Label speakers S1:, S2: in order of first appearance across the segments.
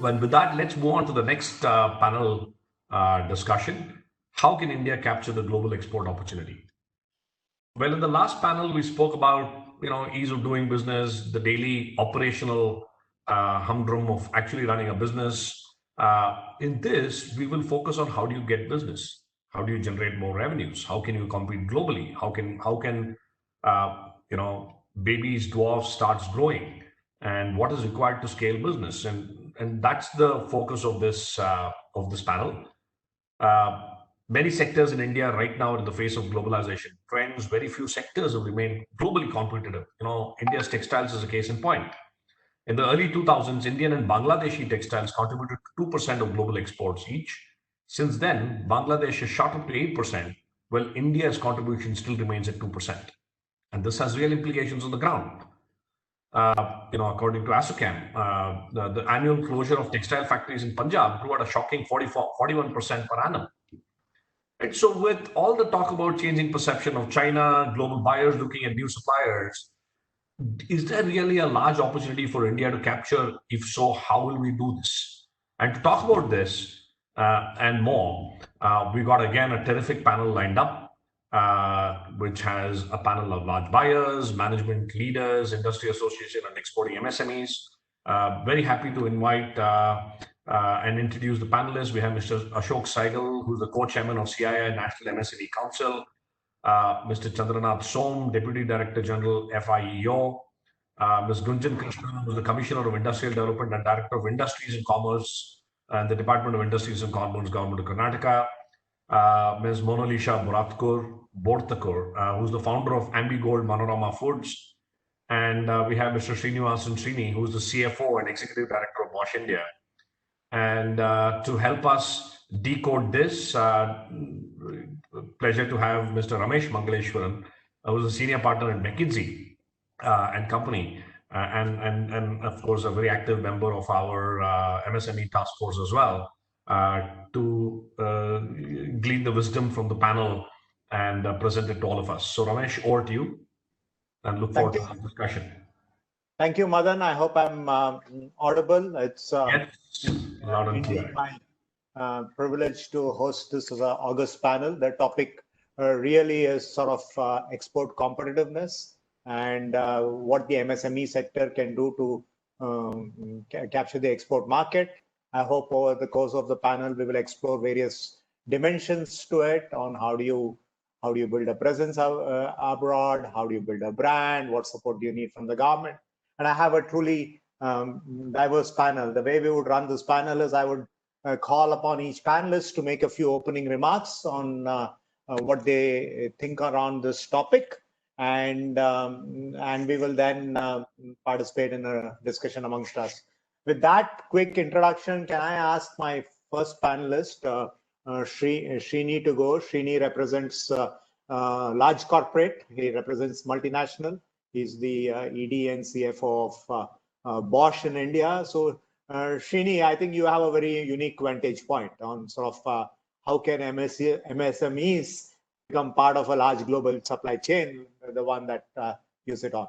S1: And with that, let's move on to the next panel discussion. How can India capture the global export opportunity? Well, in the last panel, we spoke about ease of doing business, the daily operational humdrum of actually running a business. In this, we will focus on how do you get business, how do you generate more revenues, how can you compete globally, how can babies dwarfs starts growing, and what is required to scale business, and that's the focus of this panel. Uh, Many sectors in India right now, in the face of globalization trends, very few sectors have remained globally competitive. India's textiles is a case in point. In the early 2000s, Indian and Bangladeshi textiles contributed to 2% of global exports each. Since then, Bangladesh has shot up to 8%, while India's contribution still remains at 2%. And this has real implications on the ground. According to ASSOCHAM, the annual closure of textile factories in Punjab grew at a shocking 41% per annum. Right. So, with all the talk about changing perception of China, global buyers looking at new suppliers, is there really a large opportunity for India to capture? If so, how will we do this? And to talk about this and more, we got again a terrific panel lined up, which has a panel of large buyers, management leaders, industry association, and exporting MSMEs. Very happy to invite and introduce the panelists. We have Mr. Ashok Saigal, who's the co-chairman of CII National MSME Council, Mr. Chandranath Som, Deputy Director General, FIEO, Ms. Gunjan Krishnan, who's the Commissioner of Industrial Development and Director of Industries and Commerce and the Department of Industries and Commerce, Government of Karnataka, Ms. Monlisha Borthakur, who's the founder of AmbyGold Manorama Foods, and we have Mr. Srinivasan Srini, who's the CFO and Executive Director of Bosch India. And to help us decode this, pleasure to have Mr. Ramesh Mangaleswaran, who's a senior partner at McKinsey and Company, and of course a very active member of our MSME task force as well, to glean the wisdom from the panel and present it to all of us. So Ramesh, over to you, and look forward to the discussion.
S2: Thank you, Madan. I hope I'm audible. It's
S1: yes, loud and clear.
S2: My privilege to host this August panel. The topic really is sort of export competitiveness and what the MSME sector can do to capture the export market. I hope over the course of the panel we will explore various dimensions to it on how do you build a presence abroad, how do you build a brand, what support do you need from the government. And I have a truly diverse panel. The way we would run this panel is I would call upon each panelist to make a few opening remarks on what they think around this topic, and we will then participate in a discussion amongst us. With that quick introduction, can I ask my first panelist, Srini, to go? Srini represents large corporate. He represents multinational. He's the ED and CFO of Bosch in India. So, Srini, I think you have a very unique vantage point on sort of how can MSMEs become part of a large global supply chain, the one that you sit on.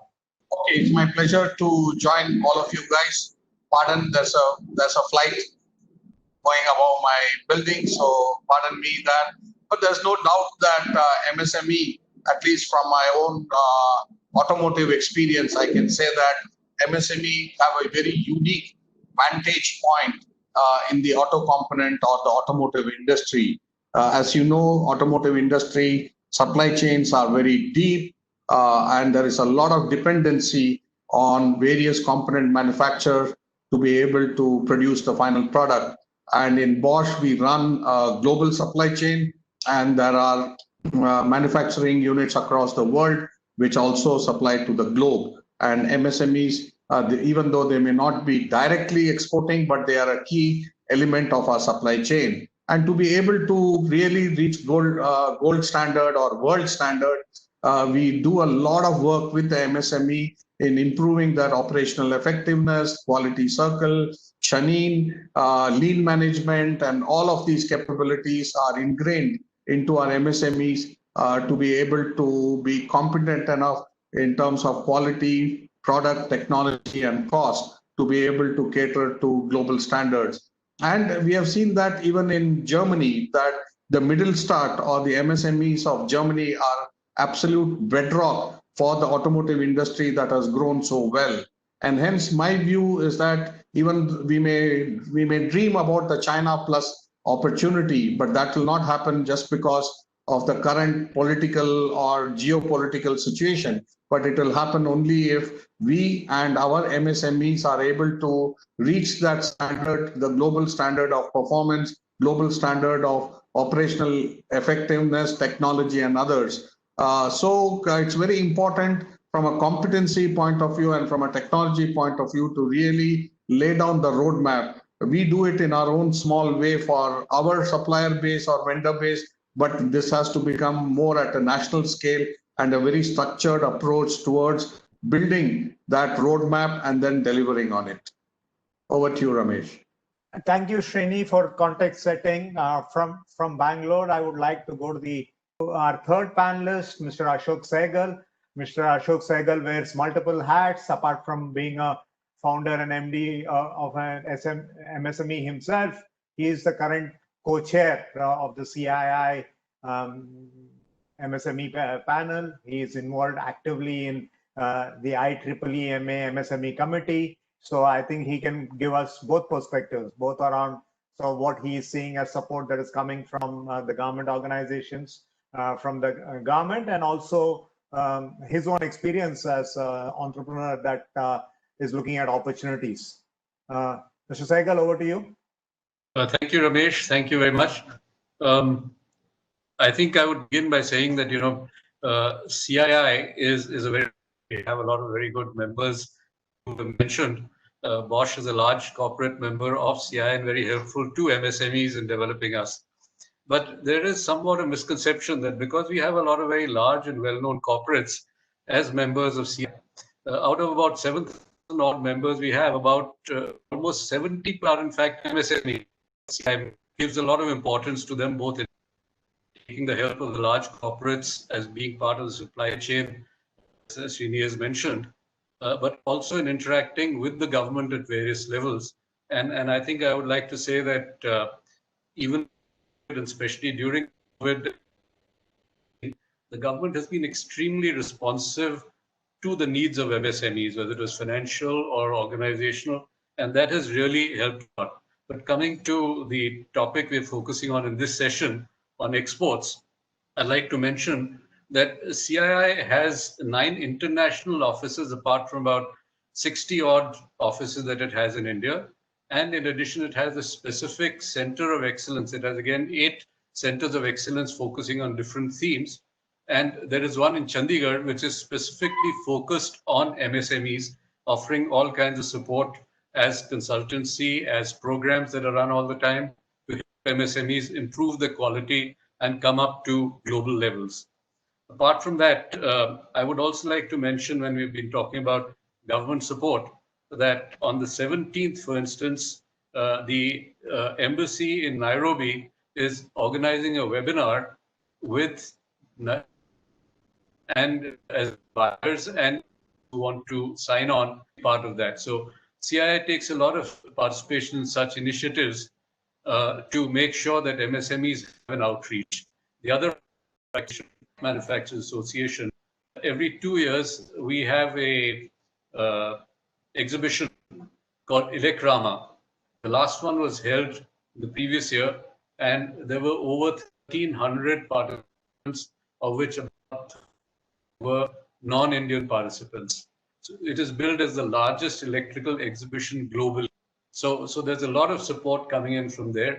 S3: Okay, it's my pleasure to join all of you guys. Pardon, there's a flight going above my building, so pardon me that. But there's no doubt that MSME, at least from my own automotive experience, I can say that MSME have a very unique vantage point in the auto component or the automotive industry. As you know, automotive industry supply chains are very deep, and there is a lot of dependency on various component manufacturers to be able to produce the final product. And in Bosch, we run a global supply chain, and there are manufacturing units across the world which also supply to the globe. And MSMEs, even though they may not be directly exporting, but they are a key element of our supply chain. And to be able to really reach gold standard or world standard, we do a lot of work with the MSME in improving their operational effectiveness, quality circle, Shanin, lean management, and all of these capabilities are ingrained into our MSMEs to be able to be competent enough in terms of quality, product, technology, and cost to be able to cater to global standards. And we have seen that even in Germany, that the middle start or the MSMEs of Germany are absolute bedrock for the automotive industry that has grown so well. And hence my view is that even we may dream about the China plus opportunity, but that will not happen just because of the current political or geopolitical situation, but it will happen only if we and our MSMEs are able to reach that standard, the global standard of performance, global standard of operational effectiveness, technology, and others. So it's very important from a competency point of view and from a technology point of view to really lay down the roadmap. We do it in our own small way for our supplier base or vendor base, but this has to become more at a national scale and a very structured approach towards building that roadmap and then delivering on it. Over to you, Ramesh.
S2: Thank you, Srini, for context setting. From Bangalore, I would like to go to our third panelist, Mr. Ashok Sehgal. Mr. Ashok Sehgal wears multiple hats apart from being a founder and MD of an MSME himself. He is the current co-chair of the CII MSME panel. He is involved actively in the IEEE MSME committee. So I think he can give us both perspectives, both around what he is seeing as support that is coming from the government organizations, from the government, and also his own experience as an entrepreneur that is looking at opportunities. Mr. Sehgal, over to you.
S4: Thank you, Ramesh. Thank you very much. I think I would begin by saying that, CII is a very, we have a lot of very good members who have mentioned. Bosch is a large corporate member of CII and very helpful to MSMEs in developing us. But there is somewhat a misconception that because we have a lot of very large and well-known corporates as members of CII, out of about 7,000 odd members we have, about almost 70 are in fact MSME. CII gives a lot of importance to them, both in taking the help of the large corporates as being part of the supply chain, as Srini has mentioned, but also in interacting with the government at various levels. And I think I would like to say that even especially during COVID, the government has been extremely responsive to the needs of MSMEs, whether it was financial or organizational, and that has really helped a lot. But coming to the topic we're focusing on in this session on exports, I'd like to mention that CII has 9 international offices apart from about 60 odd offices that it has in India. And in addition, it has a specific center of excellence. It has again 8 centers of excellence focusing on different themes. And there is one in Chandigarh, which is specifically focused on MSMEs, offering all kinds of support as consultancy, as programs that are run all the time to help MSMEs improve the quality and come up to global levels. Apart from that, I would also like to mention, when we've been talking about government support, that on the 17th, for instance, the embassy in Nairobi is organizing a webinar with and as buyers and who want to sign on part of that. So CII takes a lot of participation in such initiatives to make sure that MSMEs have an outreach. The other Manufacturers Association, every 2 years we have a exhibition called Elecrama. The last one was held the previous year, and there were over 1,300 participants, of which about were non-Indian participants. So it is billed as the largest electrical exhibition globally. So there's a lot of support coming in from there.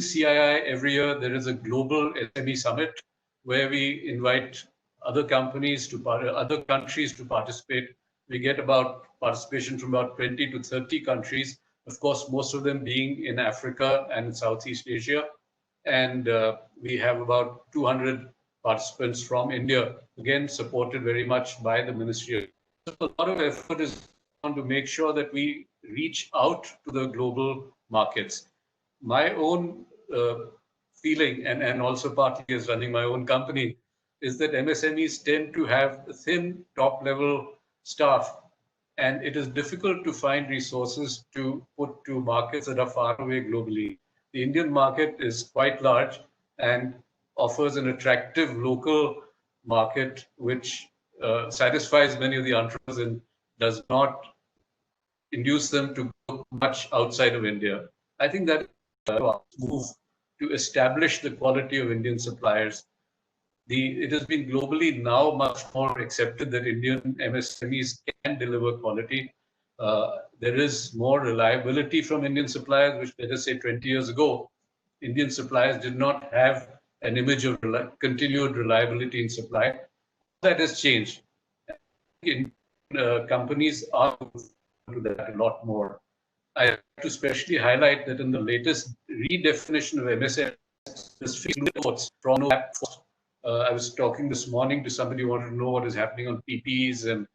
S4: CII, every year there is a global SME summit where we invite other companies to other countries to participate. We get about participation from about 20 to 30 countries, of course, most of them being in Africa and in Southeast Asia. And we have about 200 participants from India, again, supported very much by the Ministry. So a lot of effort is on to make sure that we reach out to the global markets. My own feeling, and also partly as running my own company, is that MSMEs tend to have thin top-level staff and it is difficult to find resources to put to markets that are far away globally. The Indian market is quite large and offers an attractive local market which satisfies many of the entrepreneurs and does not induce them to go much outside of India. I think that move to establish the quality of Indian suppliers. It has been globally now much more accepted that Indian MSMEs can deliver quality. There is more reliability from Indian suppliers, which let us say 20 years ago, Indian suppliers did not have an image of continued reliability in supply. That has changed. Companies are to that a lot more. I have to especially highlight that in the latest redefinition of MSME, this reports from I was talking this morning to somebody who wanted to know what is happening on PPEs and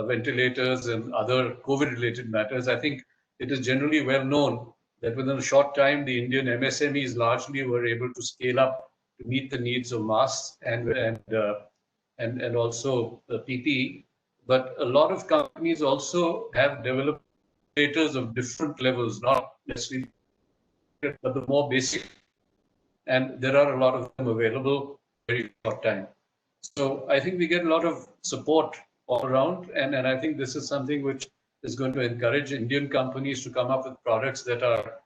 S4: ventilators and other COVID-related matters. I think it is generally well known that within a short time, the Indian MSMEs largely were able to scale up to meet the needs of masks and also the PPE. But a lot of companies also have developed ventilators of different levels, not necessarily, but the more basic. And there are a lot of them available very short time. So I think we get a lot of support all around, and I think this is something which is going to encourage Indian companies to come up with products that are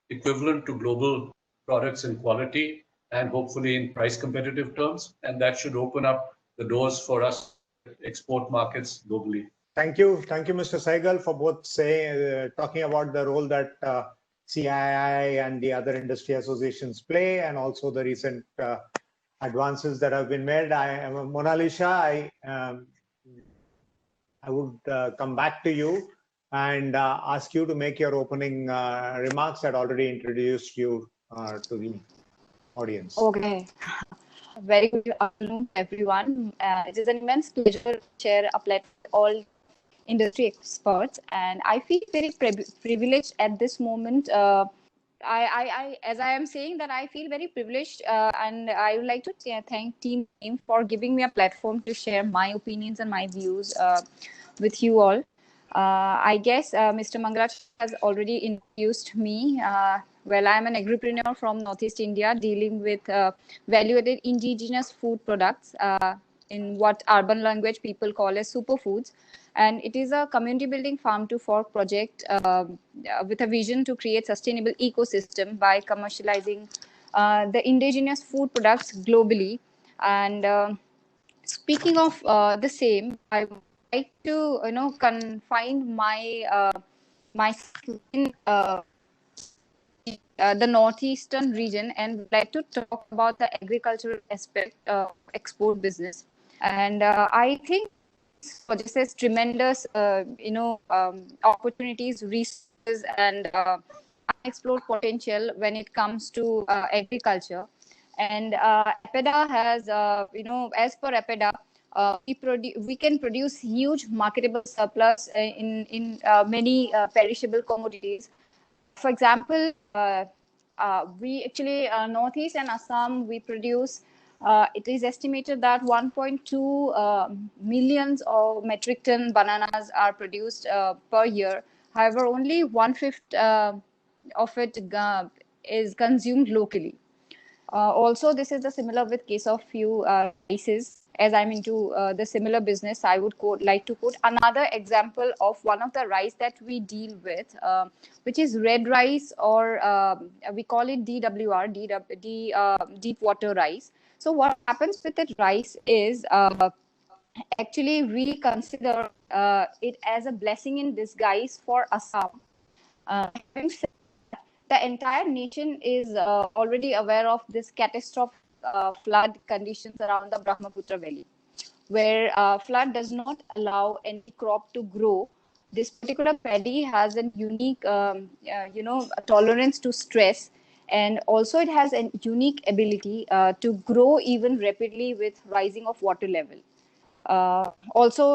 S4: equivalent to global products in quality and hopefully in price competitive terms, and that should open up the doors for us export markets globally.
S2: Thank you, Mr. Saigal, for both talking about the role that CII and the other industry associations play, and also the recent advances that have been made. Monalisha, I would come back to you and ask you to make your opening remarks. I'd already introduced you to the audience.
S5: Okay. Very good afternoon, everyone. It is an immense pleasure to share a platform with all industry experts, and I feel very privileged at this moment. As I am saying that I feel very privileged, and I would like to thank Team for giving me a platform to share my opinions and my views with you all. I guess Mr. Mangaleswaran has already introduced me. Well, I'm an agripreneur from Northeast India dealing with value-added indigenous food products in what urban language people call as superfoods. And it is a community building farm to fork project with a vision to create sustainable ecosystem by commercializing the indigenous food products globally. And speaking of the same, I would like to confine my in the northeastern region, and would like to talk about the agricultural aspect of export business. And I think possesses tremendous, opportunities, resources, and unexplored potential when it comes to agriculture. And APEDA has, as per APEDA, we can produce huge marketable surplus in many perishable commodities. For example, we actually Northeast and Assam, we produce. It is estimated that 1.2 millions of metric ton bananas are produced per year. However, only 1/5 of it is consumed locally. Also, this is the similar with case of few rices. As I'm into the similar business, I would like to quote another example of one of the rice that we deal with, which is red rice, or we call it DWR, deep water rice. So what happens with that rice is actually we consider it as a blessing in disguise for Assam. The entire nation is already aware of this catastrophic flood conditions around the Brahmaputra Valley, where flood does not allow any crop to grow. This particular paddy has a unique, tolerance to stress, and also it has a unique ability to grow even rapidly with rising of water level. Also,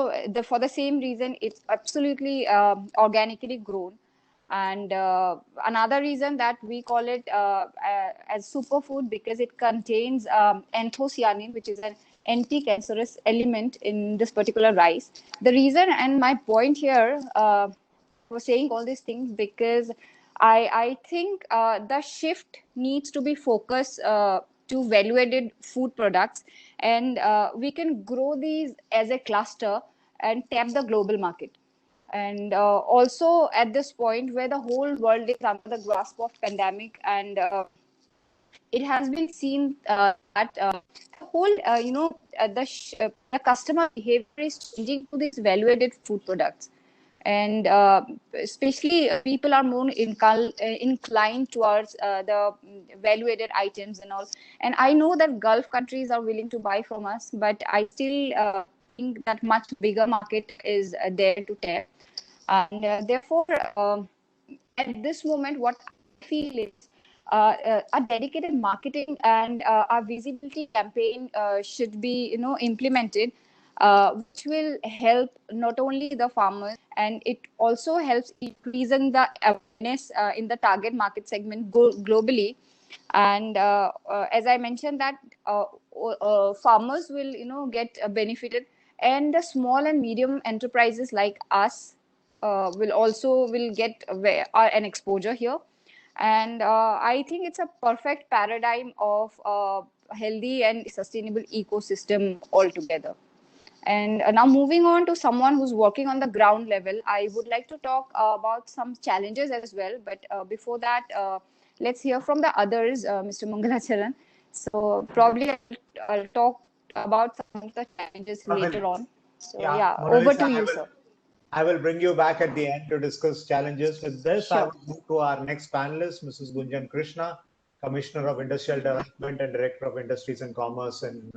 S5: for the same reason, it's absolutely organically grown. And another reason that we call it as superfood, because it contains anthocyanin, which is an anti-cancerous element in this particular rice. The reason and my point here for saying all these things, because I think the shift needs to be focused to value-added food products, and we can grow these as a cluster and tap the global market. And also at this point where the whole world is under the grasp of pandemic, and it has been seen that the whole the customer behavior is changing to these value-added food products, and especially people are more inclined towards the value-added items and all. And I know that Gulf countries are willing to buy from us, but I still think that much bigger market is there to tap. And therefore, at this moment, what I feel is a dedicated marketing and a visibility campaign should be, implemented, which will help not only the farmers, and it also helps increasing the awareness in the target market segment globally. And as I mentioned that farmers will, get benefited, and the small and medium enterprises like us will get an exposure here. And I think it's a perfect paradigm of healthy and sustainable ecosystem altogether. And now moving on to someone who's working on the ground level, I would like to talk about some challenges as well. But before that, let's hear from the others, Mr. Mangalacharan. So probably I'll talk about some of the challenges later on. So yeah, over to you, sir.
S2: I will bring you back at the end to discuss challenges. With this, I will move to our next panelist, Mrs. Gunjan Krishna, Commissioner of Industrial Development and Director of Industries and Commerce in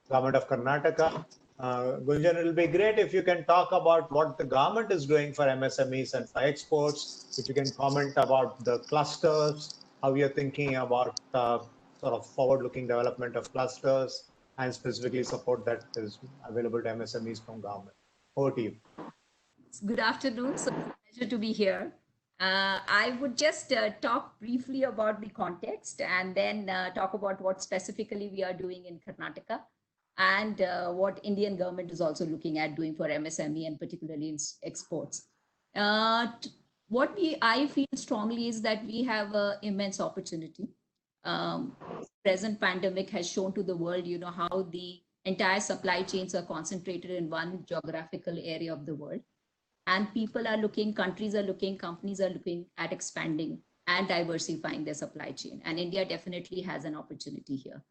S2: Government of Karnataka. Gunjan, it will be great if you can talk about what the government is doing for MSMEs and for exports. If you can comment about the clusters, how you're thinking about sort of forward-looking development of clusters, and specifically support that is available to MSMEs from government. Over to you.
S6: Good afternoon. So pleasure to be here. I would just talk briefly about the context, and then talk about what specifically we are doing in Karnataka, and what Indian government is also looking at doing for MSME and particularly in exports. What I feel strongly is that we have an immense opportunity. Present pandemic has shown to the world, how the entire supply chains are concentrated in one geographical area of the world. And people are looking, countries are looking, companies are looking at expanding and diversifying their supply chain. And India definitely has an opportunity here.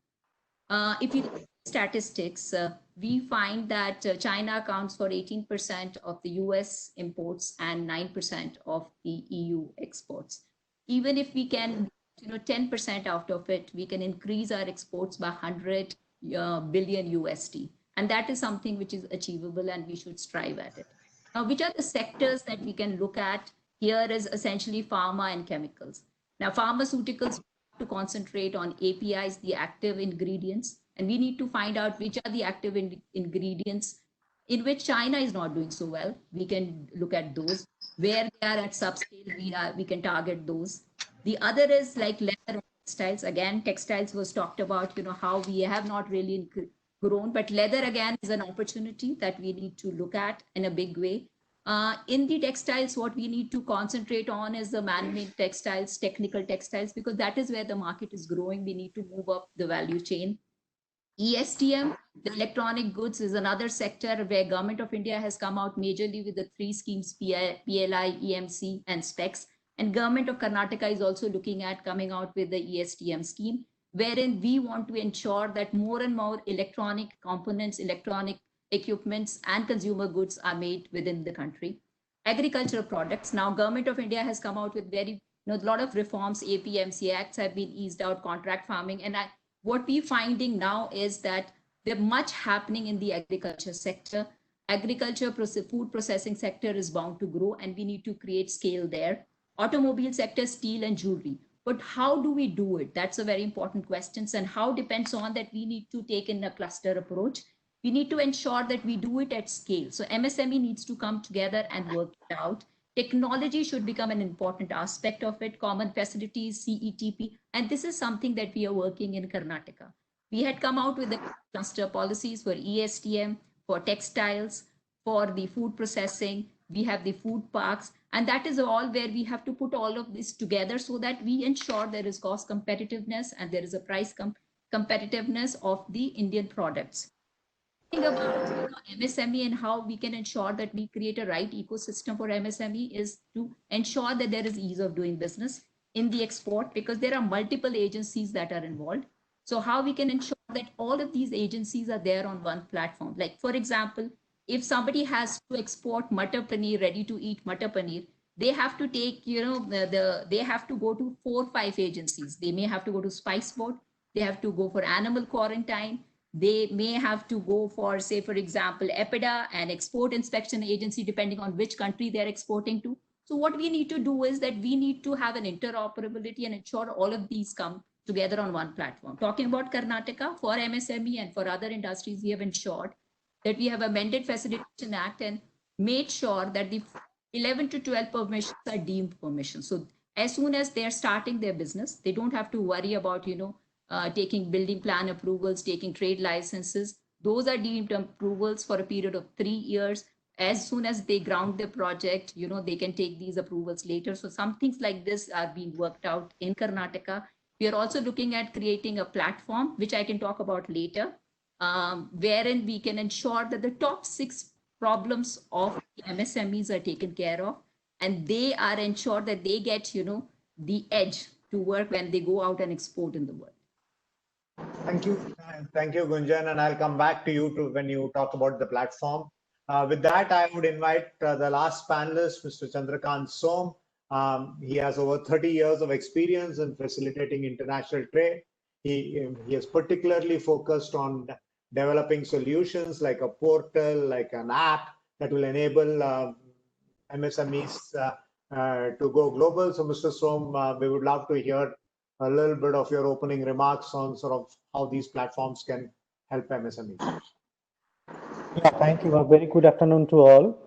S6: If you look at statistics, we find that China accounts for 18% of the US imports and 9% of the EU exports. Even if we can, 10% out of it, we can increase our exports by 100 billion USD. And that is something which is achievable, and we should strive at it. Now, which are the sectors that we can look at? Here is essentially pharma and chemicals. Now, pharmaceuticals to concentrate on APIs, the active ingredients, and we need to find out which are the active ingredients in which China is not doing so well. We can look at those. Where they are at subscale, we can target those. The other is like leather and textiles. Again, textiles was talked about, how we have not really grown, but leather again is an opportunity that we need to look at in a big way. In the textiles, what we need to concentrate on is the man-made textiles, technical textiles, because that is where the market is growing. We need to move up the value chain. ESTM, the electronic goods, is another sector where Government of India has come out majorly with the 3 schemes, PLI, EMC, and SPECS. And Government of Karnataka is also looking at coming out with the ESTM scheme, wherein we want to ensure that more and more electronic components, electronic equipments, and consumer goods are made within the country. Agricultural products. Now, Government of India has come out with a lot of reforms. APMC Acts have been eased out, contract farming. And what we're finding now is that there's much happening in the agriculture sector. Agriculture, food processing sector is bound to grow, and we need to create scale there. Automobile sector, steel and jewelry. But how do we do it? That's a very important question. And how depends on that we need to take in a cluster approach. We need to ensure that we do it at scale. So MSME needs to come together and work it out. Technology should become an important aspect of it, common facilities, CETP. And this is something that we are working in Karnataka. We had come out with the cluster policies for ESTM, for textiles, for the food processing. We have the food parks, and that is all where we have to put all of this together so that we ensure there is cost competitiveness and there is a price competitiveness of the Indian products. Think about MSME and how we can ensure that we create a right ecosystem for MSME is to ensure that there is ease of doing business in the export, because there are multiple agencies that are involved. So how we can ensure that all of these agencies are there on one platform. Like, for example, if somebody has to export matar paneer, ready to eat matar paneer, they have to take, they have to go to 4 or 5 agencies. They may have to go to Spice Board. They have to go for animal quarantine. They may have to go for, say, for example, EPIDA, an export inspection agency, depending on which country they're exporting to. So what we need to do is that we need to have an interoperability and ensure all of these come together on one platform. Talking about Karnataka, for MSME and for other industries, we have ensured that we have amended Facilitation Act and made sure that the 11 to 12 permissions are deemed permissions. So as soon as they're starting their business, they don't have to worry about, taking building plan approvals, taking trade licenses. Those are deemed approvals for a period of 3 years. As soon as they ground the project, they can take these approvals later. So some things like this are being worked out in Karnataka. We are also looking at creating a platform, which I can talk about later, wherein we can ensure that the top 6 problems of MSMEs are taken care of, and they are ensured that they get, the edge to work when they go out and export in the world.
S2: Thank you, Gunjan, and I'll come back to you when you talk about the platform. With that, I would invite the last panelist, Mr. Chandrakant Som. He has over 30 years of experience in facilitating international trade. He is particularly focused on developing solutions like a portal, like an app that will enable MSMEs to go global. So, Mr. Som, we would love to hear a little bit of your opening remarks on sort of how these platforms can help MSMEs.
S7: Yeah, thank you. A very good afternoon to all.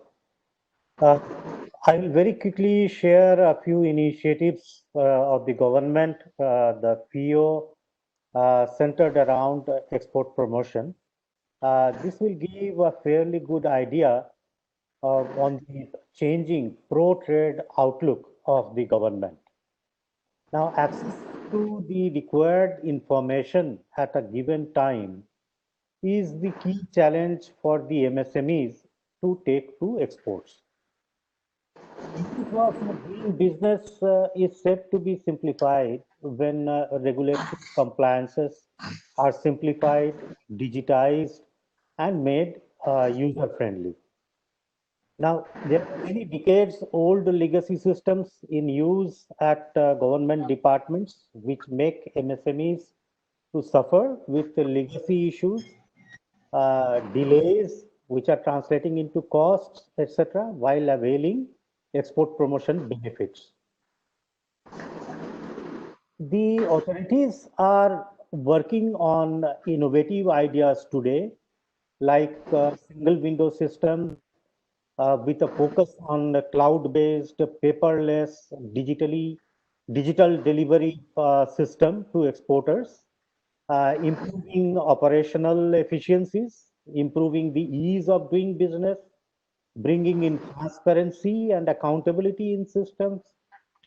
S7: I will very quickly share a few initiatives of the government, the PO, centered around export promotion. This will give a fairly good idea on the changing pro-trade outlook of the government. Now, access to the required information at a given time is the key challenge for the MSMEs to take to exports. Ease of doing business is said to be simplified when regulatory compliances are simplified, digitized, and made user-friendly. Now, there are many decades old legacy systems in use at government departments, which make MSMEs to suffer with the legacy issues, delays, which are translating into costs, etc., while availing export promotion benefits. The authorities are working on innovative ideas today, like single window system with a focus on the cloud-based, paperless, digital delivery system to exporters, improving operational efficiencies, improving the ease of doing business, bringing in transparency and accountability in systems,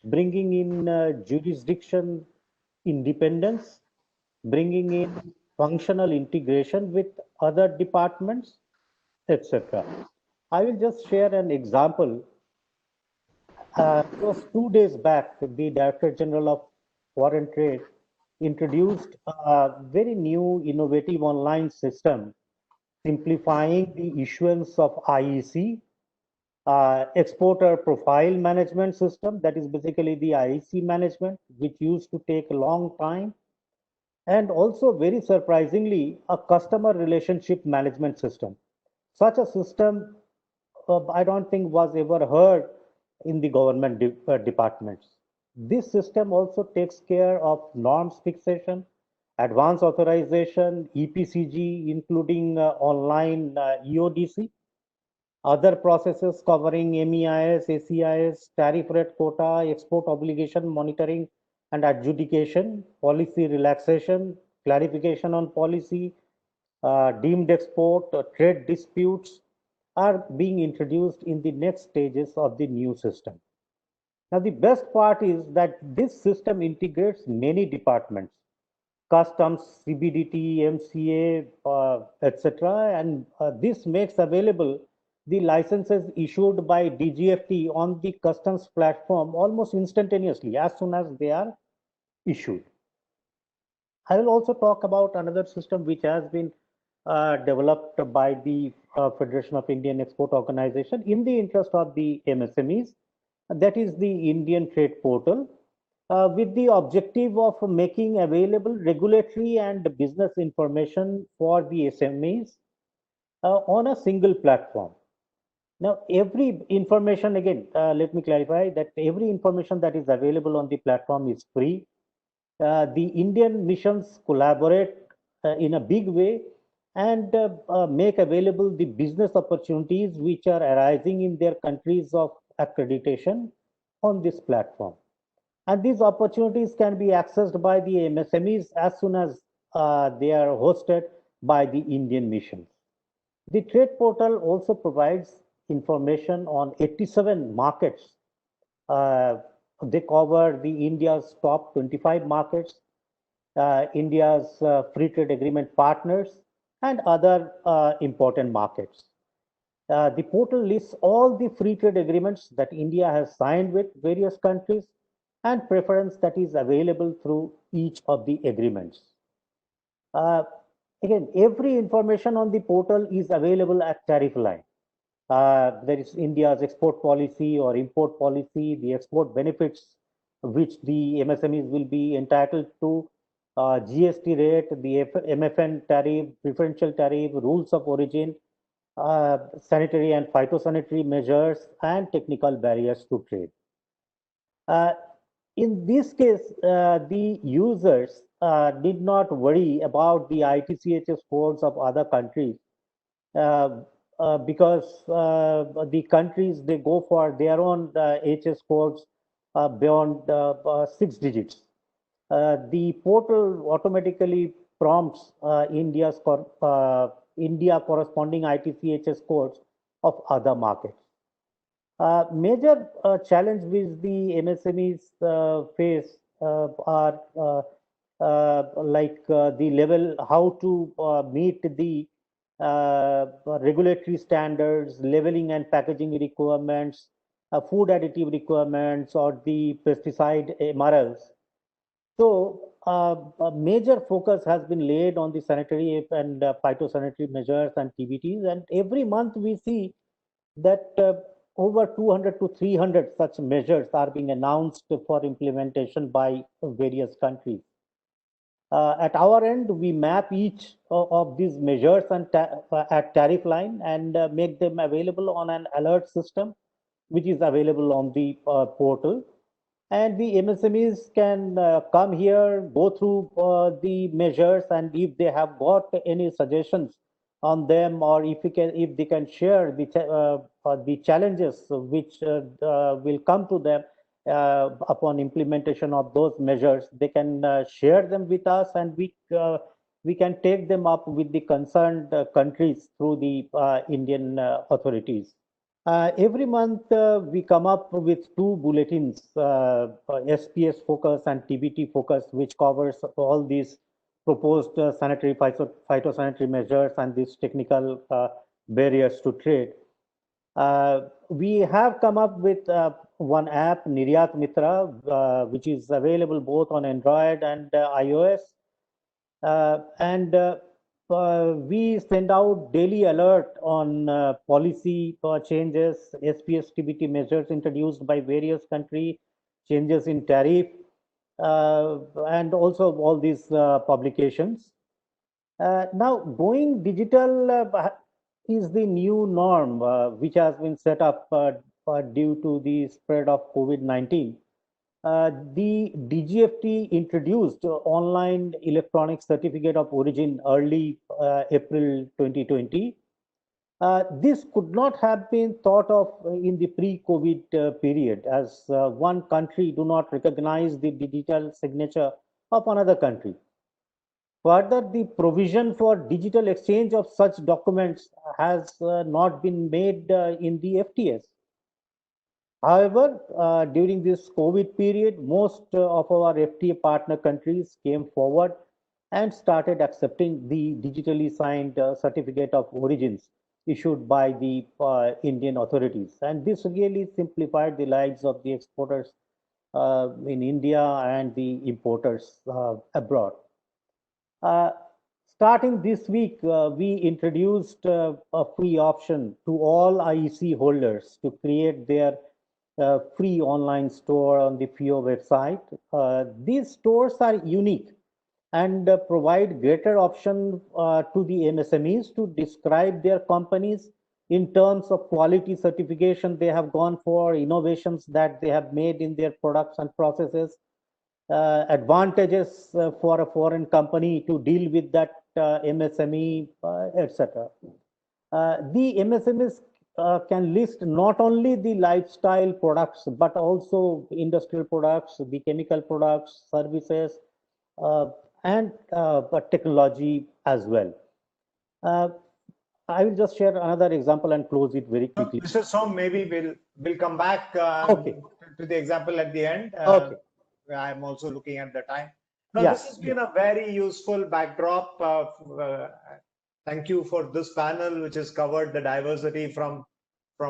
S7: bringing in jurisdiction independence, bringing in functional integration with other departments, etc. I will just share an example. It was 2 days back, the Director General of Foreign Trade introduced a very new innovative online system simplifying the issuance of IEC, exporter profile management system, that is basically the IEC management, which used to take a long time, and also very surprisingly, a customer relationship management system. Such a system, I don't think was ever heard in the government departments. This system also takes care of norms fixation, advance authorization, EPCG, including online EODC, other processes covering MEIS, ACIS, tariff rate quota, export obligation monitoring and adjudication, policy relaxation, clarification on policy, deemed export, trade disputes are being introduced in the next stages of the new system. Now, the best part is that this system integrates many departments, customs, CBDT, MCA, etc. And this makes available the licenses issued by DGFT on the customs platform almost instantaneously as soon as they are issued. I will also talk about another system which has been developed by the Federation of Indian Export Organization in the interest of the MSMEs. That is the Indian Trade Portal, with the objective of making available regulatory and business information for the SMEs on a single platform. Now, every information, again, let me clarify that every information that is available on the platform is free. The Indian missions collaborate in a big way and make available the business opportunities which are arising in their countries of accreditation on this platform. And these opportunities can be accessed by the MSMEs as soon as they are hosted by the Indian missions. The trade portal also provides information on 87 markets. They cover the India's top 25 markets, India's free trade agreement partners, and other important markets. The portal lists all the free trade agreements that India has signed with various countries and preference that is available through each of the agreements. Again, every information on the portal is available at tariff line. There is India's export policy or import policy, the export benefits which the MSMEs will be entitled to, GST rate, the MFN tariff, preferential tariff, rules of origin, sanitary and phytosanitary measures, and technical barriers to trade. In this case, the users did not worry about the ITCHS codes of other countries because the countries, they go for their own HS codes beyond 6 digits. The portal automatically prompts India corresponding ITCHS codes of other markets. Major challenge which the MSMEs face are like the level, how to meet the regulatory standards, labeling and packaging requirements, food additive requirements, or the pesticide MRLs. So a major focus has been laid on the sanitary and phytosanitary measures and TBTs, and every month we see that over 200 to 300 such measures are being announced for implementation by various countries. At our end, we map each of these measures and at tariff line and make them available on an alert system, which is available on the portal. And the MSMEs can come here, go through the measures, and if they have got any suggestions on them, or if they can share the challenges which will come to them upon implementation of those measures, they can share them with us, and we can take them up with the concerned countries through the Indian authorities. Every month, we come up with 2 bulletins, SPS focus and TBT focus, which covers all these proposed sanitary phytosanitary measures and these technical barriers to trade. We have come up with one app, Niryat Mitra, which is available both on Android and iOS. We send out daily alert on policy changes, SPS TBT measures introduced by various countries, changes in tariff, and also all these publications. Now, going digital is the new norm, which has been set up due to the spread of COVID-19. The DGFT introduced online electronic certificate of origin early April 2020. This could not have been thought of in the pre-COVID period, as one country do not recognize the digital signature of another country. Further, the provision for digital exchange of such documents has not been made in the FTS. However, during this COVID period, most of our FTA partner countries came forward and started accepting the digitally signed certificate of origins issued by the Indian authorities. And this really simplified the lives of the exporters in India and the importers abroad. Uh, Starting this week, we introduced a free option to all IEC holders to create their free online store on the FIO website. These stores are unique and provide greater option to the MSMEs to describe their companies in terms of quality certification they have gone for, innovations that they have made in their products and processes, advantages for a foreign company to deal with that MSME, etc. The MSMEs can list not only the lifestyle products, but also industrial products, the chemical products, services, uh, and technology as well. Uh, I will just share another example and close it very quickly.
S2: Mr. Som, maybe we'll come back
S7: Okay.
S2: to the example at the end.
S7: Okay.
S2: I'm also looking at the time. Now,
S7: Yeah.
S2: this has been a very useful backdrop. Thank you for this panel, which has covered the diversity from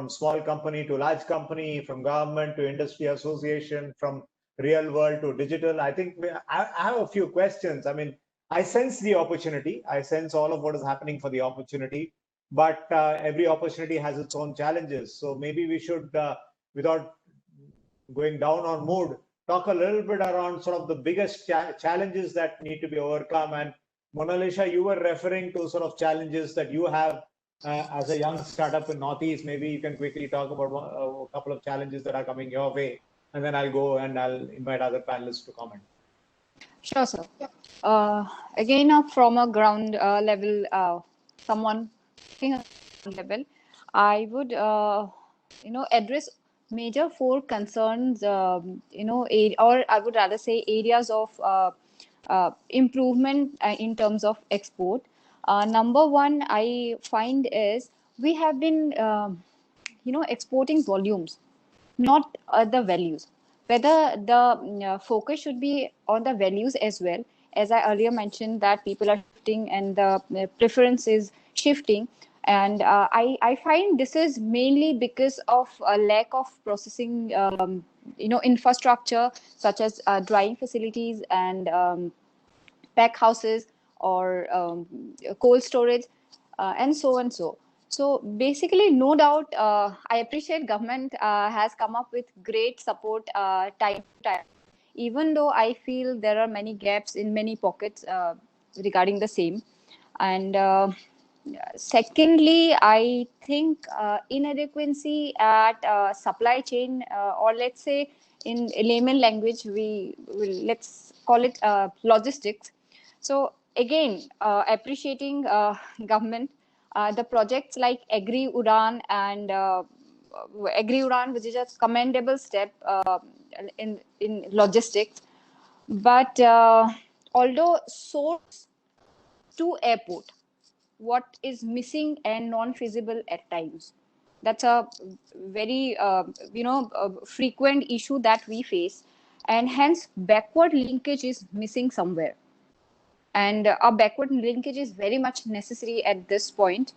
S2: small company to large company, from government to industry association, from real world to digital. I think I have a few questions. I mean, I sense the opportunity. I sense all of what is happening for the opportunity, but every opportunity has its own challenges. So maybe we should, without going down on mood, talk a little bit around sort of the biggest challenges that need to be overcome. And Monalisha, you were referring to sort of challenges that you have as a young startup in Northeast. Maybe you can quickly talk about a couple of challenges that are coming your way, and then I'll go and I'll invite other panelists to comment.
S5: Sure, sir. Again, from a ground level, someone level, I would, address major four concerns, or I would rather say areas of improvement in terms of export. Number one, I find is we have been, exporting volumes, not the values. Whether the focus should be on the values as well, as I earlier mentioned that people are shifting and the preference is shifting. And I find this is mainly because of a lack of processing, infrastructure such as drying facilities and pack houses or cold storage, and so and so. So basically, no doubt, I appreciate government has come up with great support time to time, even though I feel there are many gaps in many pockets regarding the same. And secondly, I think inadequacy at supply chain, or let's say in layman language, let's call it logistics. So again, appreciating government, the projects like Agri Udan and Agri Udan, which is a commendable step in logistics. But although source to airport, what is missing and non-feasible at times. That's a very frequent issue that we face, and hence backward linkage is missing somewhere. And a backward linkage is very much necessary at this point.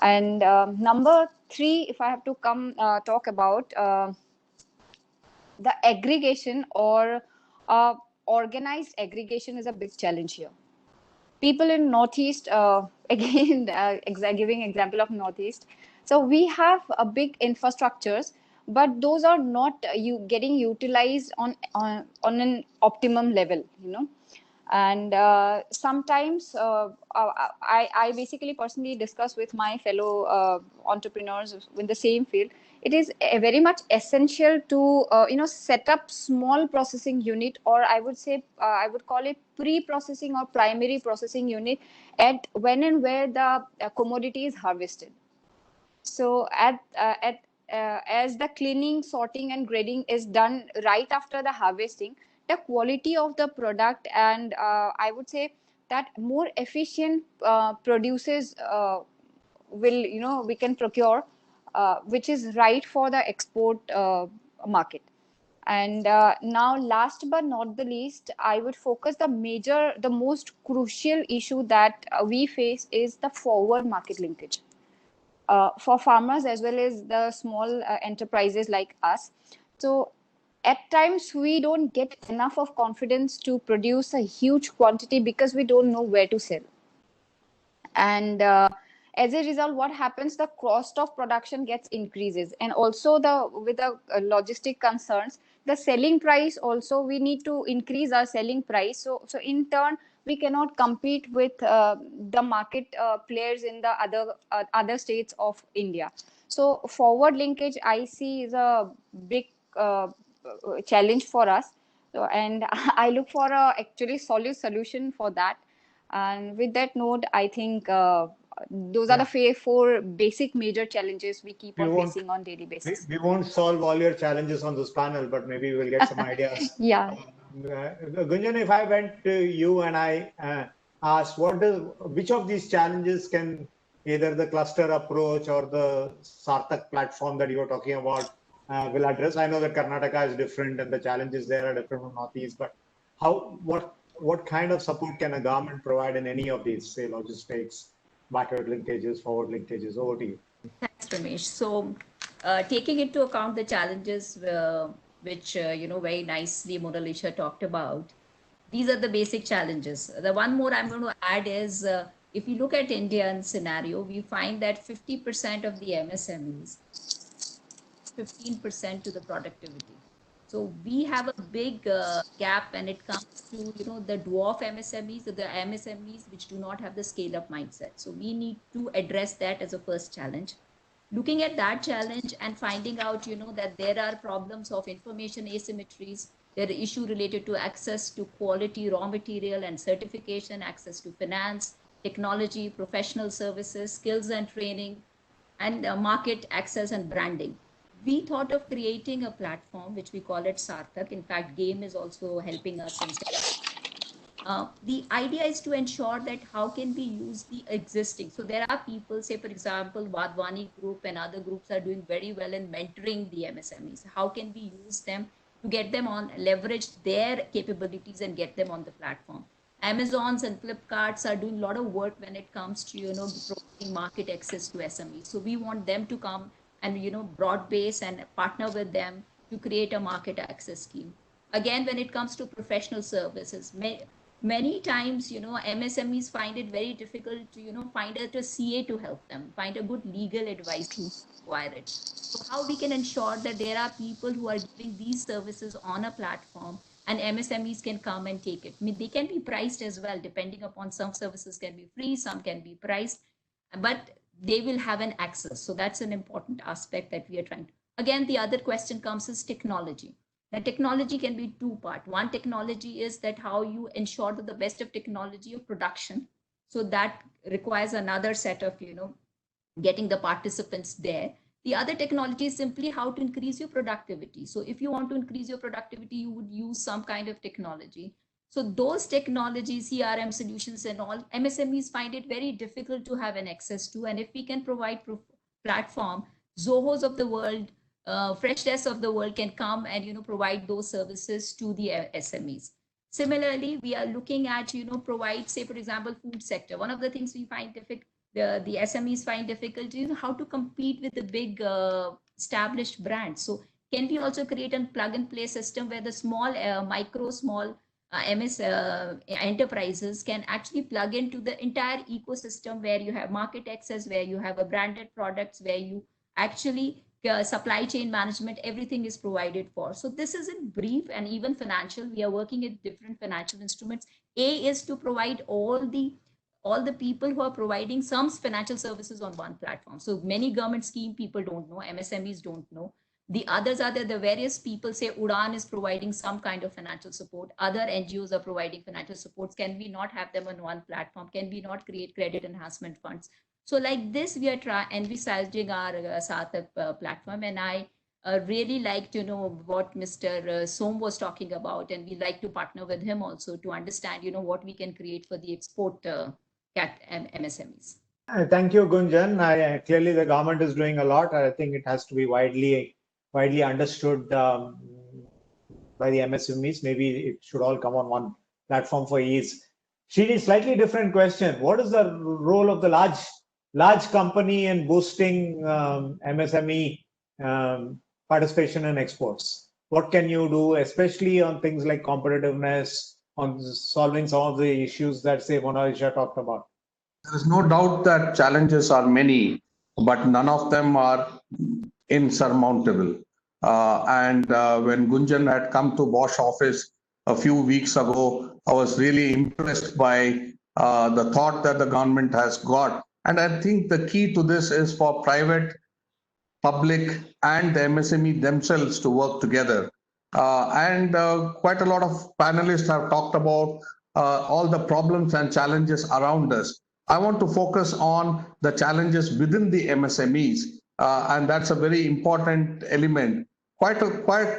S5: And number three, if I have to come talk about the aggregation or organized aggregation is a big challenge here. People in Northeast, again, giving example of Northeast. So we have a big infrastructures, but those are not getting utilized on an optimum level, And sometimes I basically personally discuss with my fellow entrepreneurs in the same field. It is very much essential to set up small processing unit, or I would say I would call it pre-processing or primary processing unit at when and where the commodity is harvested. So as the cleaning, sorting, and grading is done right after the harvesting, the quality of the product and I would say that more efficient produces will we can procure, which is right for the export market. And now, last but not the least, I would focus the most crucial issue that we face is the forward market linkage for farmers as well as the small enterprises like us. So at times we don't get enough of confidence to produce a huge quantity because we don't know where to sell. And as a result, what happens, the cost of production gets increases, and also with the logistic concerns, the selling price also, we need to increase our selling price. So in turn, we cannot compete with the market players in the other states of India. So forward linkage, I see, is a big challenge for us. So, and I look for a actually solid solution for that. And with that note, I think those are the four basic major challenges we keep on facing on daily basis.
S2: We won't solve all your challenges on this panel, but maybe we'll get some ideas.
S5: Yeah.
S2: Gunjan, if I went to you and I asked, which of these challenges can either the cluster approach or the Sarthak platform that you were talking about will address? I know that Karnataka is different and the challenges there are different from Northeast, but what kind of support can a government provide in any of these, say, logistics, backward linkages, forward linkages? Over to you.
S6: Thanks, Ramesh. So, taking into account the challenges which very nicely Monlisha talked about, these are the basic challenges. The one more I'm going to add is, if you look at Indian scenario, we find that 50% of the MSMEs, 15% to the productivity. So we have a big gap when it comes to the dwarf MSMEs, the MSMEs which do not have the scale-up mindset. So we need to address that as a first challenge. Looking at that challenge and finding out that there are problems of information asymmetries, there are issues related to access to quality raw material and certification, access to finance, technology, professional services, skills and training, and market access and branding. We thought of creating a platform which we call it Sarthak. In fact, GAME is also helping us in the idea is to ensure that how can we use the existing. So there are people, say for example, Vadwani group and other groups are doing very well in mentoring the MSMEs. How can we use them to get them on, leverage their capabilities and get them on the platform? Amazons and Flipkarts are doing a lot of work when it comes to providing market access to SMEs. So we want them to come and broad base and partner with them to create a market access scheme. Again, when it comes to professional services, many times MSMEs find it very difficult to find a CA to help them, find a good legal advice to acquire it. So how we can ensure that there are people who are giving these services on a platform and MSMEs can come and take it. I mean, they can be priced as well, depending upon some services can be free, some can be priced, but they will have an access. So that's an important aspect that we are trying to. Again, the other question comes is technology. Now, technology can be two part. One technology is that how you ensure that the best of technology of production. So that requires another set of, getting the participants there. The other technology is simply how to increase your productivity. So if you want to increase your productivity, you would use some kind of technology. So those technologies, CRM solutions and all, MSMEs find it very difficult to have an access to. And if we can provide platform, Zohos of the world, Fresh Desk of the world can come and provide those services to the SMEs. Similarly, we are looking at provide, say for example, food sector. One of the things we find difficult, the SMEs find difficult, how to compete with the big established brands. So can we also create a plug and play system where the small, small MS enterprises can actually plug into the entire ecosystem where you have market access, where you have a branded products, where you actually supply chain management, everything is provided for. So this is in brief, and even financial, we are working with different financial instruments. A is to provide all the people who are providing some financial services on one platform. So many government scheme people don't know, MSMEs don't know. The others are the various people, say Udan is providing some kind of financial support. Other NGOs are providing financial supports. Can we not have them on one platform? Can we not create credit enhancement funds? So like this, we are envisaging our Sarthak platform. And I really like to know what Mr. Som was talking about, and we like to partner with him also to understand, what we can create for the export MSMEs.
S2: Thank you, Gunjan. Clearly the government is doing a lot. I think it has to be widely understood by the MSMEs. Maybe it should all come on one platform for ease. Srini, slightly different question. What is the role of the large company in boosting MSME participation in exports? What can you do, especially on things like competitiveness, on solving some of the issues that, say, Monlisha talked about?
S3: There is no doubt that challenges are many, but none of them are insurmountable. When Gunjan had come to Bosch office a few weeks ago, I was really impressed by the thought that the government has got. And I think the key to this is for private, public, and the MSME themselves to work together. Quite a lot of panelists have talked about all the problems and challenges around us. I want to focus on the challenges within the MSMEs, and that's a very important element. Quite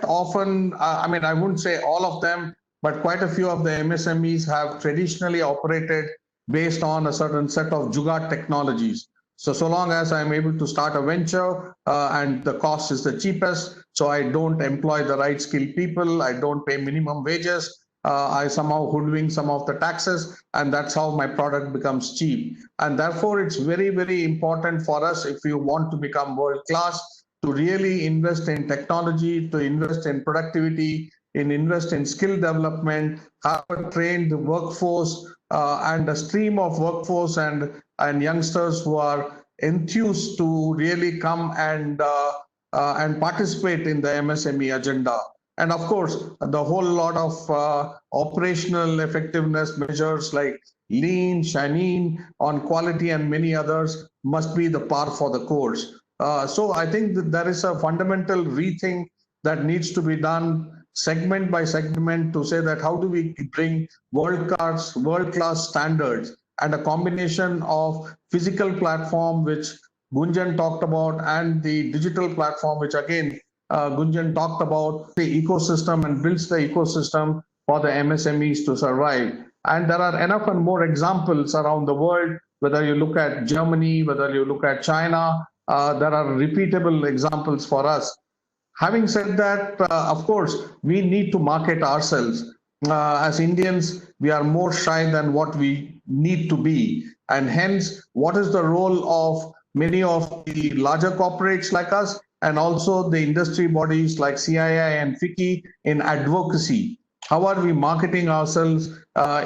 S3: often, I mean, I wouldn't say all of them, but quite a few of the MSMEs have traditionally operated based on a certain set of jugaad technologies. So long as I'm able to start a venture and the cost is the cheapest, so I don't employ the right skilled people, I don't pay minimum wages, I somehow hoodwink some of the taxes, and that's how my product becomes cheap. And therefore, it's very, very important for us, if you want to become world class, to really invest in technology, to invest in productivity, invest in skill development, have a trained workforce and a stream of workforce and youngsters who are enthused to really come and participate in the MSME agenda. And of course, the whole lot of operational effectiveness measures like lean, shine on quality, and many others must be the par for the course. So I think that there is a fundamental rethink that needs to be done segment by segment to say that how do we bring world-class standards, and a combination of physical platform, which Gunjan talked about, and the digital platform, which again, Gunjan talked about, the ecosystem and builds the ecosystem for the MSMEs to survive. And there are enough and more examples around the world, whether you look at Germany, whether you look at China, there are repeatable examples for us. Having said that, of course, we need to market ourselves. As Indians, we are more shy than what we need to be. And hence, what is the role of many of the larger corporates like us, and also the industry bodies like CII and FICCI in advocacy? How are we marketing ourselves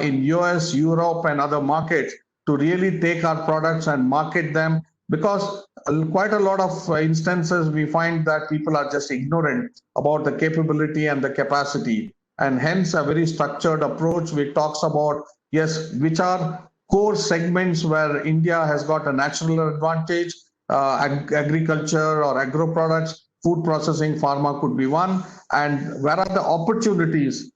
S3: in US, Europe, and other markets to really take our products and market them? Because quite a lot of instances we find that people are just ignorant about the capability and the capacity, and hence a very structured approach which talks about, yes, which are core segments where India has got a natural advantage, agriculture or agro products, food processing, pharma could be one, and where are the opportunities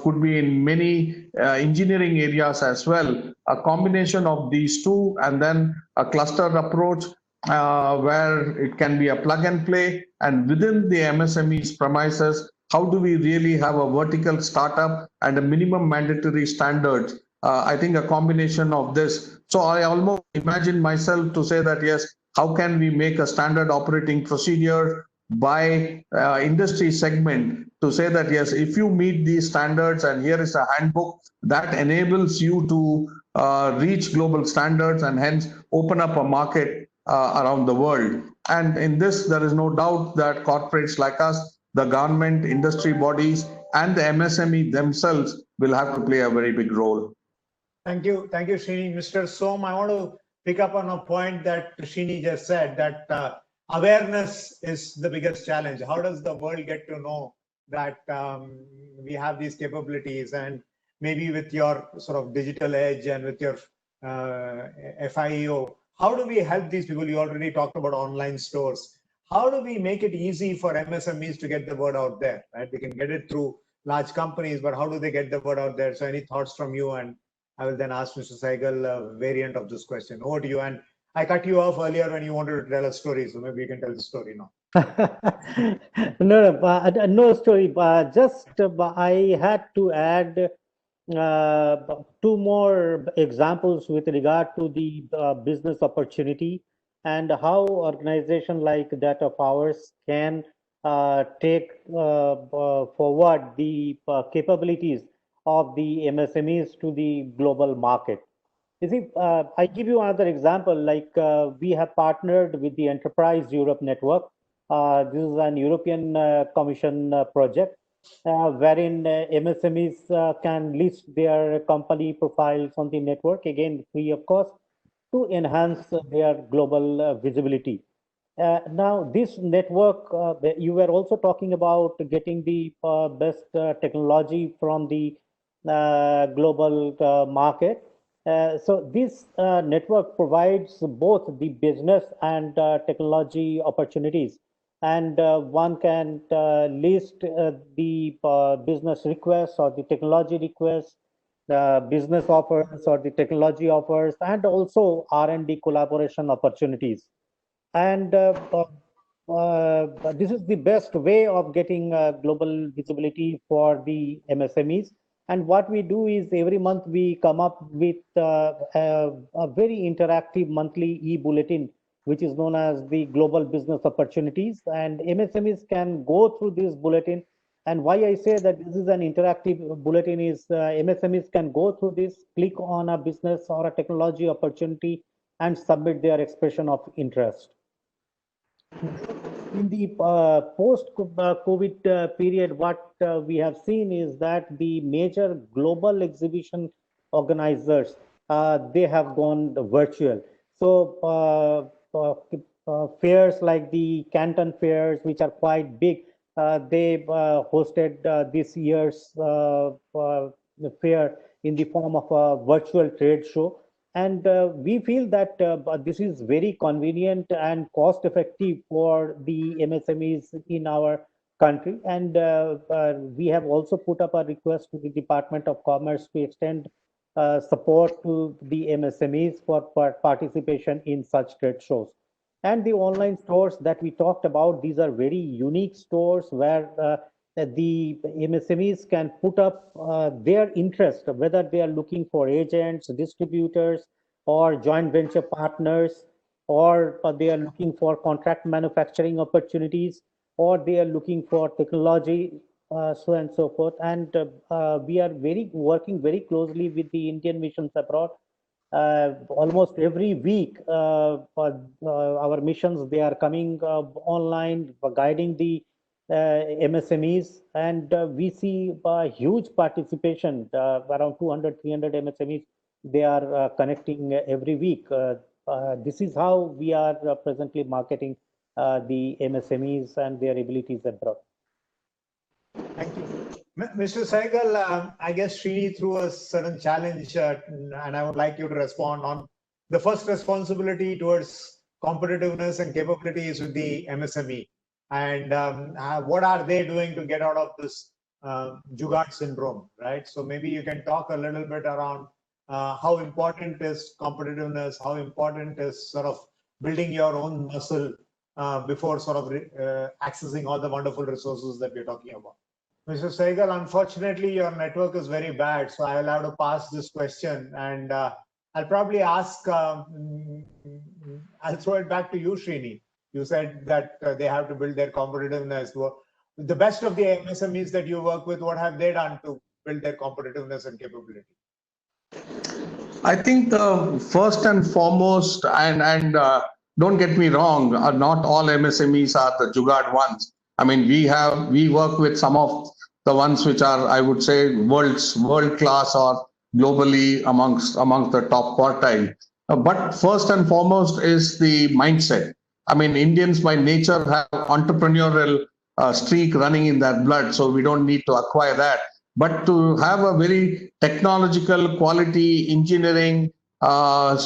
S3: could be in many engineering areas as well. A combination of these two, and then a clustered approach where it can be a plug and play, and within the MSME's premises, how do we really have a vertical startup and a minimum mandatory standards? I think a combination of this. So I almost imagine myself to say that, yes, how can we make a standard operating procedure by industry segment to say that, yes, if you meet these standards and here is a handbook that enables you to reach global standards and hence open up a market around the world. And in this, there is no doubt that corporates like us, the government, industry bodies, and the MSME themselves will have to play a very big role.
S2: Thank you, Srini. Mr. Som, I want to pick up on a point that Srini just said, that awareness is the biggest challenge. How does the world get to know that we have these capabilities? And maybe with your sort of digital edge and with your FIEO, how do we help these people? You already talked about online stores. How do we make it easy for MSMEs to get the word out there? Right? They can get it through large companies, but how do they get the word out there? So any thoughts from you? And I will then ask Mr. Saigal a variant of this question. Over to you. And I cut you off earlier when you wanted to tell a story, so maybe you can tell the story now.
S7: No story. Just I had to add two more examples with regard to the business opportunity and how organization like that of ours can take forward the capabilities of the MSMEs to the global market. You see, I give you another example. Like we have partnered with the Enterprise Europe Network. This is an European Commission project wherein MSMEs can list their company profiles on the network, again, free of cost, to enhance their global visibility. Now, this network, you were also talking about getting the best technology from the global market. So this network provides both the business and technology opportunities, and one can list the business requests or the technology requests, business offers or the technology offers, and also R&D collaboration opportunities. And this is the best way of getting global visibility for the MSMEs. And what we do is every month we come up with a very interactive monthly e-bulletin, which is known as the Global Business Opportunities. And MSMEs can go through this bulletin. And why I say that this is an interactive bulletin is MSMEs can go through this, click on a business or a technology opportunity, and submit their expression of interest. In the post-COVID period, what we have seen is that the major global exhibition organizers, they have gone virtual. So fairs like the Canton fairs, which are quite big, they hosted this year's fair in the form of a virtual trade show. And we feel that this is very convenient and cost effective for the MSMEs in our country. And we have also put up a request to the Department of Commerce to extend support to the MSMEs for participation in such trade shows. And the online stores that we talked about, these are very unique stores where the MSMEs can put up their interest, whether they are looking for agents, distributors, or joint venture partners, or they are looking for contract manufacturing opportunities, or they are looking for technology, so and so forth. And we are working very closely with the Indian missions abroad. Almost every week, our missions, they are coming online, guiding the MSMEs, and we see huge participation, around 200, 300 MSMEs, they are connecting every week. This is how we are presently marketing the MSMEs and their abilities abroad.
S2: Thank you. Mr. Sehgal, I guess Srini threw a certain challenge, and I would like you to respond on the first responsibility towards competitiveness and capabilities with the MSME. And what are they doing to get out of this Jugaad syndrome, right? So maybe you can talk a little bit around how important is competitiveness, how important is sort of building your own muscle before sort of accessing all the wonderful resources that we're talking about. Mr. Sehgal, unfortunately, your network is very bad, so I will have to pass this question, and I'll probably ask, I'll throw it back to you, Srini. You said that they have to build their competitiveness. The best of the MSMEs that you work with, what have they done to build their competitiveness and capability?
S3: I think first and foremost, and don't get me wrong, not all MSMEs are the Jugaad ones. I mean, we work with some of the ones which are, I would say, world class or globally amongst the top quartile. But first and foremost is the mindset. I mean, Indians by nature have entrepreneurial streak running in their blood, so we don't need to acquire that. But to have a very technological quality engineering global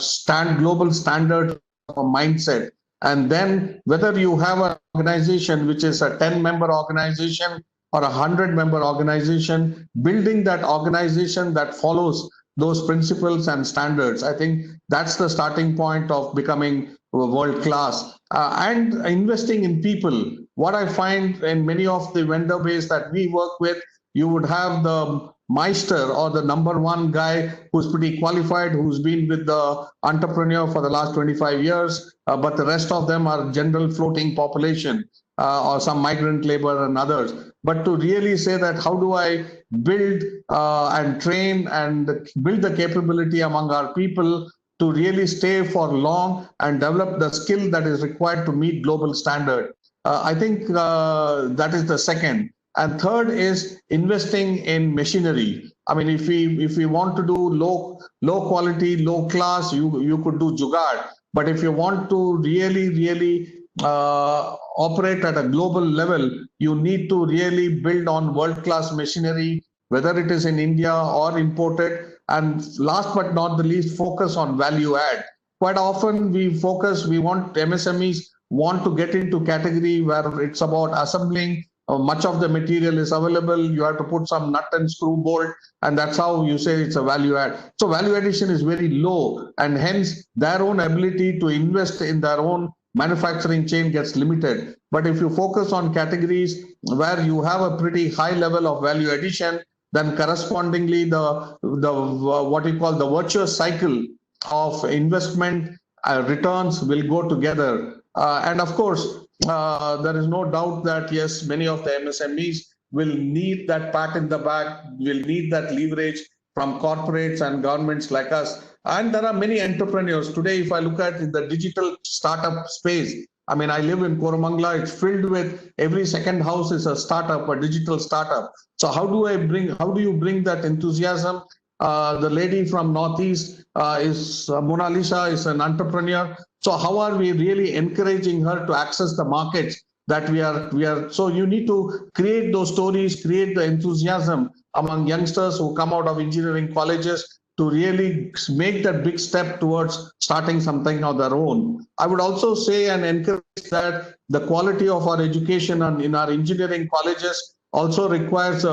S3: standard mindset, and then whether you have an organization which is a 10-member organization or a 100-member organization, building that organization that follows those principles and standards, I think that's the starting point of becoming world class. and investing in people. What I find in many of the vendor base that we work with, you would have the Meister or the number one guy who's pretty qualified, who's been with the entrepreneur for the last 25 years, but the rest of them are general floating population or some migrant labor and others. But to really say that how do I build and train and build the capability among our people to really stay for long and develop the skill that is required to meet global standard. I think that is the second. And third is investing in machinery. I mean, if we want to do low quality, low class, you could do jugaad. But if you want to really operate at a global level, you need to really build on world-class machinery, whether it is in India or imported. And last but not the least, focus on value add. Quite often we want MSMEs want to get into category where it's about assembling. Much of the material is available. You have to put some nut and screw bolt, and that's how you say it's a value add. So value addition is very low, and hence their own ability to invest in their own manufacturing chain gets limited. But if you focus on categories where you have a pretty high level of value addition, then correspondingly the what you call the virtuous cycle of investment returns will go together. And of course, there is no doubt that yes, many of the MSMEs will need that pat in the back, will need that leverage from corporates and governments like us. And there are many entrepreneurs today. If I look at the digital startup space, I mean, I live in Koramangala. It's filled with every second house is a startup, a digital startup. So how do you bring that enthusiasm? The lady from Northeast is Monalisha, is an entrepreneur. So how are we really encouraging her to access the markets that we are? So you need to create those stories, create the enthusiasm among youngsters who come out of engineering colleges to really make that big step towards starting something of their own. I would also say and encourage that the quality of our education in our engineering colleges also requires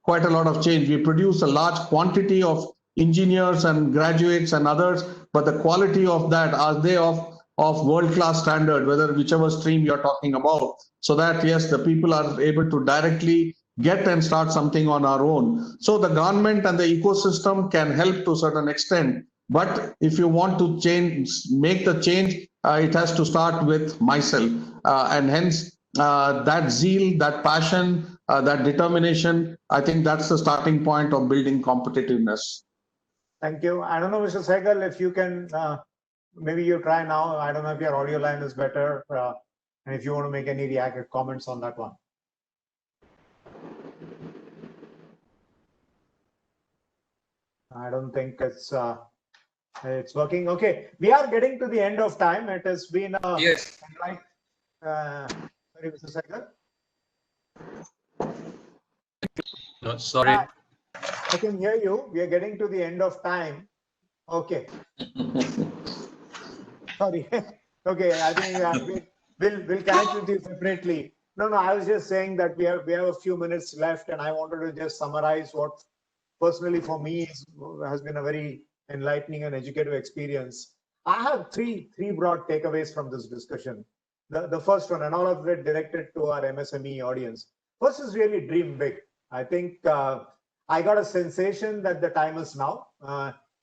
S3: quite a lot of change. We produce a large quantity of engineers and graduates and others, but the quality of that, are they of world-class standard, whichever stream you're talking about, so that yes, the people are able to directly get and start something on our own. So the government and the ecosystem can help to a certain extent, but if you want to make the change, it has to start with myself, and hence that zeal, that passion, that determination, I think that's the starting point of building competitiveness.
S2: Thank you. I don't know, Mr. Sehgal, if you can, maybe you try now. I don't know if your audio line is better, and if you want to make any reactive comments on that one. I don't think it's working. Okay, we are getting to the end of time. It has been a
S4: yes.
S2: Sorry, Mr. Sehgal.
S4: No, sorry.
S2: I can hear you. We are getting to the end of time. Okay. Sorry. Okay, I think we'll connect with you separately. No, I was just saying that we have a few minutes left, and I wanted to just summarize what personally for me has been a very enlightening and educative experience. I have three broad takeaways from this discussion. The first one, and all of it directed to our MSME audience. First is really dream big. I think I got a sensation that the time is now,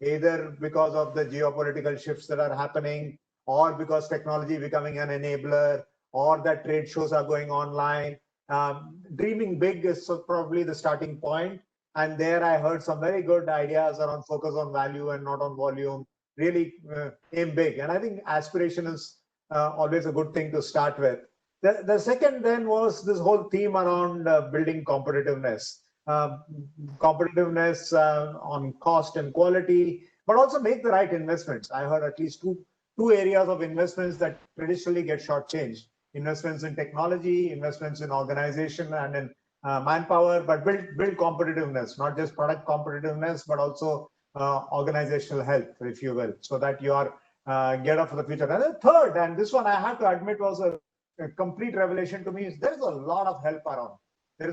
S2: either because of the geopolitical shifts that are happening, or because technology becoming an enabler, or that trade shows are going online. Dreaming big is probably the starting point. And there I heard some very good ideas around focus on value and not on volume, really aim big. And I think aspiration is always a good thing to start with. The second then was this whole theme around building competitiveness. Competitiveness on cost and quality, but also make the right investments. I heard at least two areas of investments that traditionally get shortchanged. Investments in technology, investments in organization and in manpower, but build competitiveness, not just product competitiveness, but also organizational health, if you will, so that you are geared up for the future. And the third, and this one I have to admit was a complete revelation to me, is there is a lot of help around. There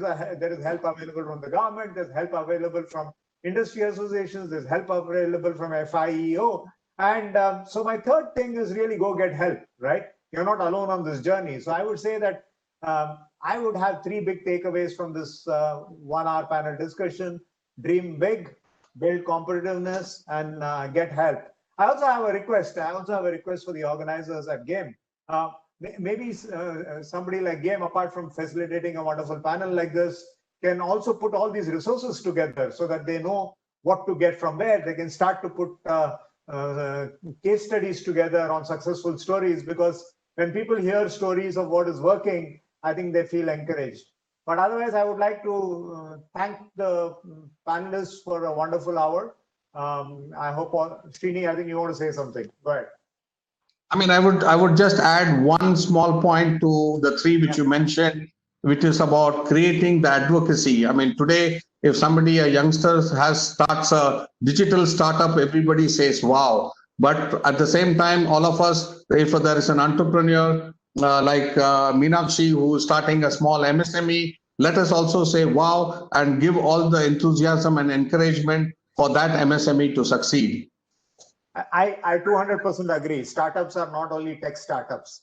S2: is help available from the government, there's help available from industry associations, there's help available from FIEO. And so my third thing is really go get help, right? you're not alone on this journey. So I would say that I would have three big takeaways from this 1 hour panel discussion. Dream big, build competitiveness, and get help. I also have a request. For the organizers at GAME. Maybe somebody like GAME, apart from facilitating a wonderful panel like this, can also put all these resources together so that they know what to get from where. They can start to put case studies together on successful stories, because when people hear stories of what is working, I think they feel encouraged. But otherwise, I would like to thank the panelists for a wonderful hour. I hope, Srini, I think you want to say something. Go ahead.
S3: I mean, I would just add one small point to the three which you mentioned, which is about creating the advocacy. I mean, today, if somebody, a youngster, starts a digital startup, everybody says, wow. But at the same time, all of us, if there is an entrepreneur like Meenakshi, who is starting a small MSME, let us also say, wow, and give all the enthusiasm and encouragement for that MSME to succeed.
S2: I 200% agree. Startups are not only tech startups.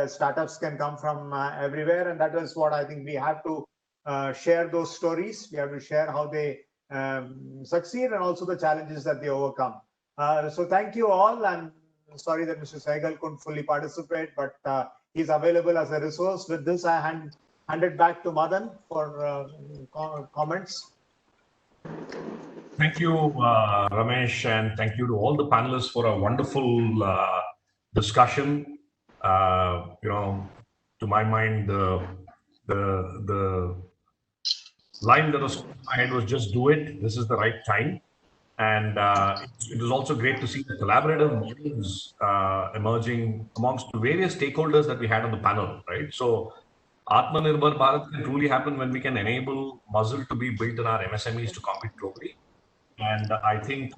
S2: Startups can come from everywhere, and that is what I think we have to share those stories. We have to share how they succeed and also the challenges that they overcome. So thank you all, and sorry that Mr. Sehgal couldn't fully participate, but he's available as a resource. With this, I hand it back to Madan for comments.
S1: Thank you, Ramesh, and thank you to all the panelists for a wonderful discussion. To my mind, the line that was in my head was just do it. This is the right time. And it was also great to see the collaborative models emerging amongst the various stakeholders that we had on the panel, right? So Atmanirbhar Bharat can truly happen when we can enable muscle to be built in our MSMEs to compete globally. And I think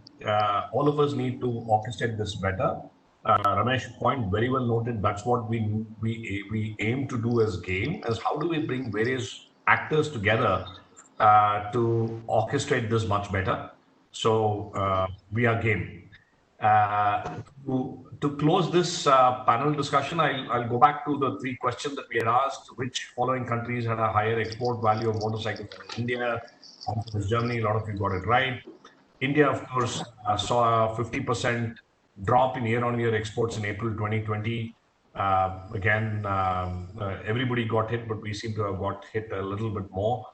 S1: all of us need to orchestrate this better. Ramesh point very well noted. That's what we aim to do as GAME, as how do we bring various actors together to orchestrate this much better. So we are GAME. To close this panel discussion, I'll go back to the three questions that we had asked. Which following countries had a higher export value of motorcycles in India? Germany, a lot of you got it right. India, of course, saw a 50% drop in year-on-year exports in April 2020. Everybody got hit, but we seem to have got hit a little bit more.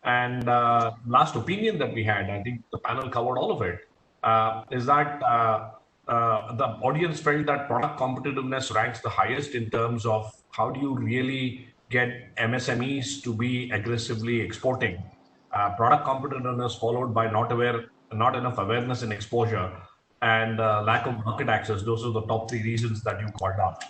S1: And last opinion that we had, I think the panel covered all of it, is that the audience felt that product competitiveness ranks the highest in terms of how do you really get MSMEs to be aggressively exporting. Product competitiveness followed by not enough awareness and exposure, and lack of market access. Those are the top three reasons that you called out.